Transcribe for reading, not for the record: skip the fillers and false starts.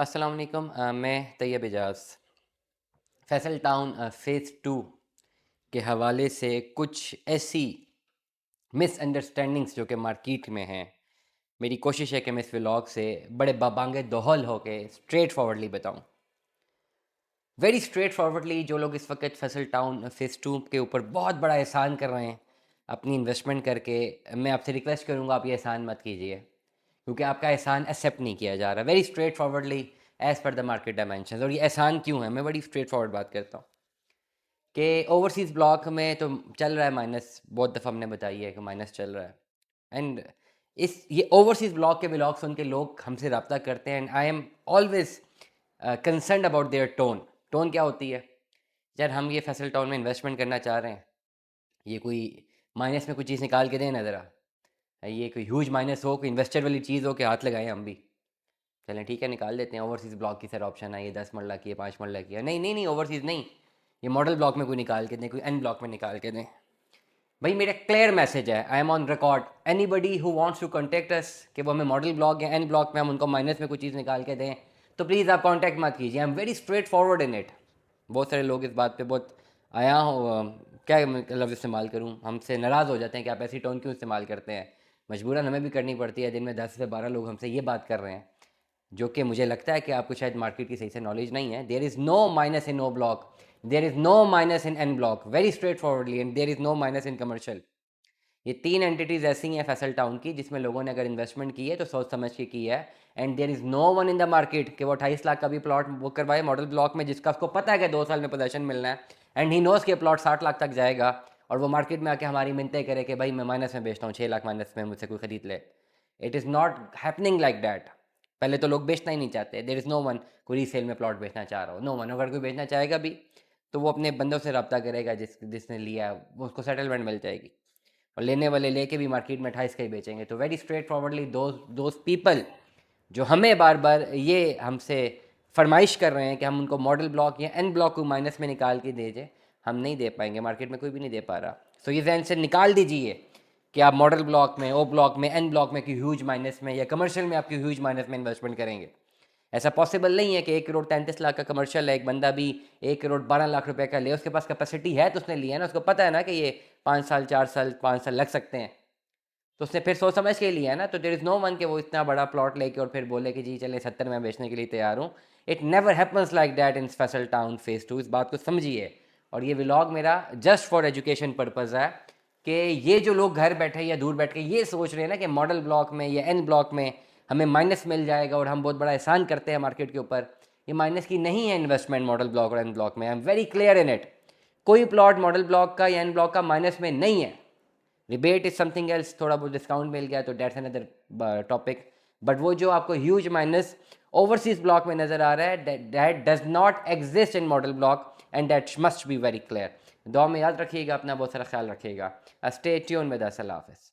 अस्सलाम वालेकुम। मैं तैयब एजाज फैसल टाउन फ़ेज़ 2 के हवाले से कुछ ऐसी मिसअंडरस्टैंडिंग्स जो कि मार्केट में हैं, मेरी कोशिश है कि मैं इस व्लॉग से बड़े बाबांगे दोहल होके स्ट्रेट फॉरवर्डली बताऊं। वेरी स्ट्रेट फॉरवर्डली जो लोग इस वक्त फैसल टाउन फ़ेज़ 2 के ऊपर बहुत बड़ा एहसान कर रहे हैं अपनी इन्वेस्टमेंट करके, मैं आपसे रिक्वेस्ट करूंगा आप ये एहसान मत कीजिए, क्योंकि आपका एहसान एक्सेप्ट नहीं किया जा रहा। Very straight forwardly as per the market dimension. और ये एहसान क्यों है, मैं बड़ी स्ट्रेट फॉरवर्ड बात करता हूँ कि ओवरसीज़ ब्लॉक में तो चल रहा है माइनस, बहुत दफ़ा हमने बताई है कि माइनस चल रहा है। एंड ये ओवरसीज़ ब्लॉक के ब्लॉग सुन के लोग हमसे रब्ता करते हैं, and I am always concern about their tone. Tone क्या होती है? यार हम ये फैसल टाउन में इन्वेस्टमेंट करना चाह रहे हैं, ये कोई माइनस में कोई चीज़ निकाल के दें ना ज़रा, ये कोई ह्यूज माइनस हो, कोई इन्वेस्टर वाली चीज़ हो कि हाथ लगाएं हम भी। चलें ठीक है, निकाल देते हैं। ओवरसीज़ ब्लॉक की सर ऑप्शन है, ये 10 मरला की है, 5 मरला की है। नहीं नहीं नहीं, ओवरसीज़ नहीं, ये मॉडल ब्लॉक में कोई निकाल के दें, कोई एन ब्लॉक में निकाल के दें। भाई मेरा क्लियर मैसेज है, I am on record, anybody who wants to contact us कि वो हमें मॉडल ब्लॉक या एन ब्लॉक में हम उनको माइनस में कोई चीज़ निकाल के दें, तो प्लीज़ आप कॉन्टैक्ट मत कीजिए। I am very straight forward in it. बहुत सारे लोग इस बात पे बहुत आया हो, क्या लफ्ज़ इस्तेमाल करूँ, हमसे नाराज़ हो जाते हैं कि आप ऐसी टोन क्यों इस्तेमाल करते हैं। मजबूरन हमें भी करनी पड़ती है, दिन में 10 से 12 लोग हमसे ये बात कर रहे हैं, जो कि मुझे लगता है कि आपको शायद मार्केट की सही से नॉलेज नहीं है। There is no minus in O block, there is no minus in N block, very straightforwardly, and there is no minus in commercial. ये 3 एंटिटीज़ ऐसी हैं फैसल टाउन की जिसमें लोगों ने अगर इन्वेस्टमेंट की है तो सोच समझ के की है। And there is no one in the market कि वो 28 लाख का भी प्लॉट बुक करवाए मॉडल ब्लॉक में, जिसका उसको पता है कि 2 साल में पोजेसन मिलना है, एंड ही नोज़ कि प्लॉट 60 लाख तक जाएगा, और वो मार्केट में आके हमारी मिन्नतें करे कि भाई मैं माइनस में बेचता हूँ, 6 लाख माइनस में मुझसे कोई खरीद ले। It is not happening like that. पहले तो लोग बेचना ही नहीं चाहते। देयर इज़ नो वन कोई रीसेल में प्लॉट बेचना चाह रहा हो, नो वन। अगर कोई बेचना चाहेगा भी तो वो अपने बंदों से रब्ता करेगा, जिसने लिया है वो, उसको सेटलमेंट मिल जाएगी, और लेने वाले लेके भी मार्केट में 28 का ही बेचेंगे। तो very straight forwardly those people जो हमें बार बार ये हमसे फरमाइश कर रहे हैं कि हम उनको मॉडल ब्लॉक या एन ब्लॉक को माइनस में निकाल के दीजिए, हम नहीं दे पाएंगे, मार्केट में कोई भी नहीं दे पा रहा। सो ये जहन से निकाल दीजिए कि आप मॉडल ब्लॉक में, ओ ब्लॉक में, एन ब्लॉक में की ह्यूज माइनस में या कमर्शियल में आपकी ह्यूज माइनस में इन्वेस्टमेंट करेंगे। ऐसा पॉसिबल नहीं है कि 1 करोड़ 33 लाख का कमर्शियल है, एक बंदा भी 1 करोड़ 12 लाख रुपए का ले, उसके पास कैपेसिटी है तो उसने लिया है ना, उसको पता है ना कि ये 5 साल 4 साल 5 साल लग सकते हैं, तो उसने फिर सोच समझ के लिया है ना। तो देर इज़ नो वन कि वो इतना बड़ा प्लॉट लेके और फिर बोले कि जी चले 70 में बेचने के लिए तैयार हूँ। It never happens like that in Faisal town phase 2। इस बात को समझिए। और ये व्लॉग मेरा जस्ट फॉर एजुकेशन पर्पज़ है कि ये जो लोग घर बैठे या दूर बैठ के ये सोच रहे हैं ना कि मॉडल ब्लॉक में या एन ब्लॉक में हमें माइनस मिल जाएगा और हम बहुत बड़ा एहसान करते हैं मार्केट के ऊपर, ये माइनस की नहीं है इन्वेस्टमेंट मॉडल ब्लॉक और एन ब्लॉक में। I am very clear in it. कोई प्लॉट मॉडल ब्लॉक का या एन ब्लॉक का माइनस में नहीं है। रिबेट इज समथिंग एल्स, थोड़ा बहुत डिस्काउंट मिल गया तो डेट्स अनदर टॉपिक। बट वो जो आपको ह्यूज माइनस ओवरसीज ब्लॉक में नजर आ रहा है, that does not exist in model block, and that must be very clear. दुआ में याद रखिएगा अपना, बहुत सारा ख्याल रखिएगा। Stay tune with us. अल्लाह हाफिज़।